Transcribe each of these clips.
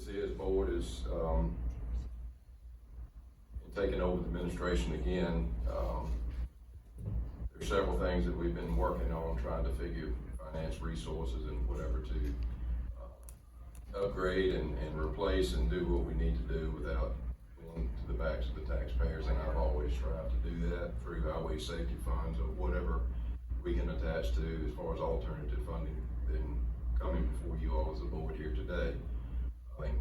This board is taking over the administration again. There's several things that we've been working on, trying to figure finance resources and whatever to upgrade and replace and do what we need to do without going to the backs of the taxpayers. And I've always tried to do that through highway safety funds or whatever we can attach to as far as alternative funding than coming before you all as a board here today. I think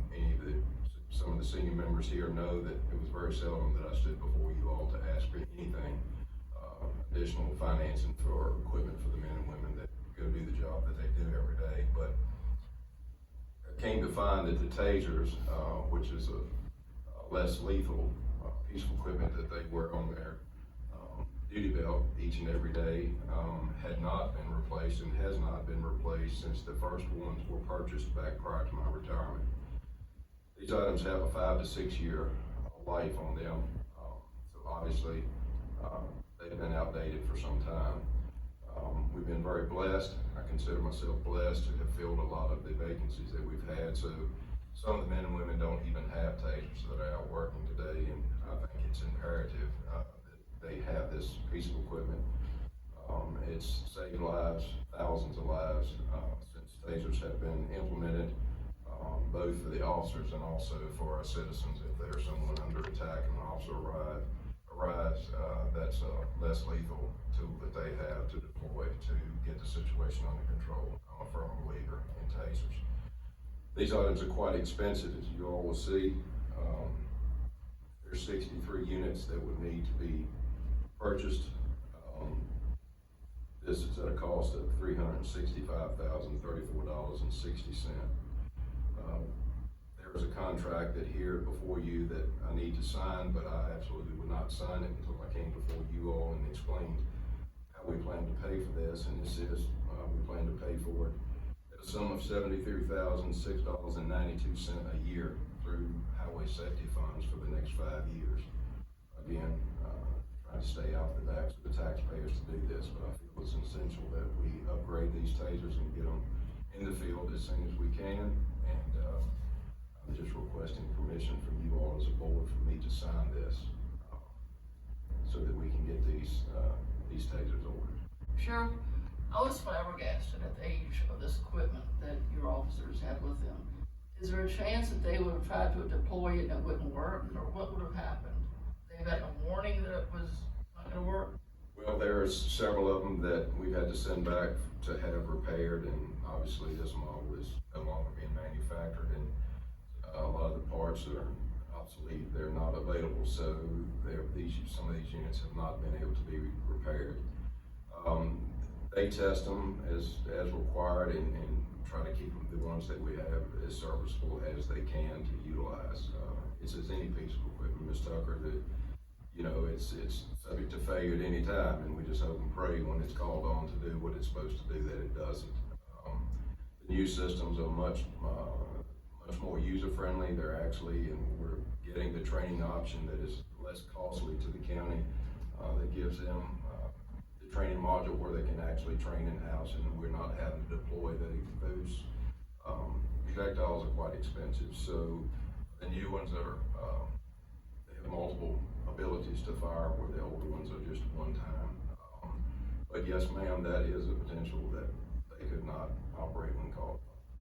some of the senior members here know that it was very seldom that I stood before you all to ask for anything, additional financing for equipment for the men and women that go do the job that they do every day. But I came to find that the Tasers, which is a less lethal piece of equipment that they wear on their duty belt each and every day, had not been replaced and has not been replaced since the first ones were purchased back prior to my retirement. These items have a 5 to 6 year life on them, so obviously they've been outdated for some time. We've been very blessed. I consider myself blessed to have filled a lot of the vacancies that we've had. So some of the men and women don't even have tasers that are out working today, and I think it's imperative that they have this piece of equipment. It's saved lives, thousands of lives, since tasers have been implemented, both for the officers and also for our citizens. If there's someone under attack and an officer arrives, that's a less lethal tool that they have to deploy to get the situation under control. I'm a firm believer in tasers. These items are quite expensive, as you all will see. There's 63 units that would need to be purchased. This is at a cost of $365,034.60. There was a contract that here before you that I need to sign, but I absolutely would not sign it until I came before you all and explained how we plan to pay for this. And this is, we plan to pay for it at a sum of $73,006.92 a year through highway safety funds for the next 5 years. Again, trying to stay out the backs of the taxpayers to do this, but I feel it's essential that we upgrade these tasers and get them in the field as soon as we can. And I'm just requesting permission from you all as a board for me to sign this so that we can get these tasers ordered. Sheriff, I was flabbergasted at the age of this equipment that your officers had with them. Is there a chance that they would have tried to deploy it and it wouldn't work, or what would have happened? They've had a warning that it was not going to work? Well, there's several of them that we've had to send back to have repaired, and obviously this model is no longer being manufactured, and a lot of the parts are obsolete. They're not available, so some of these units have not been able to be repaired. They test them as required and try to keep them, the ones that we have, as serviceable as they can to utilize. It's as any piece of equipment, Ms. Tucker, that it's subject to failure at any time, and we just hope and pray when it's called on to do what it's supposed to do that it doesn't. The new systems are much more user-friendly. They're actually, and we're getting the training option that is less costly to the county, that gives them the training module where they can actually train in-house, and we're not having to deploy those projectiles are quite expensive. So the new ones are, they have multiple abilities to fire, where the older ones are just one time. But yes, ma'am, that is a potential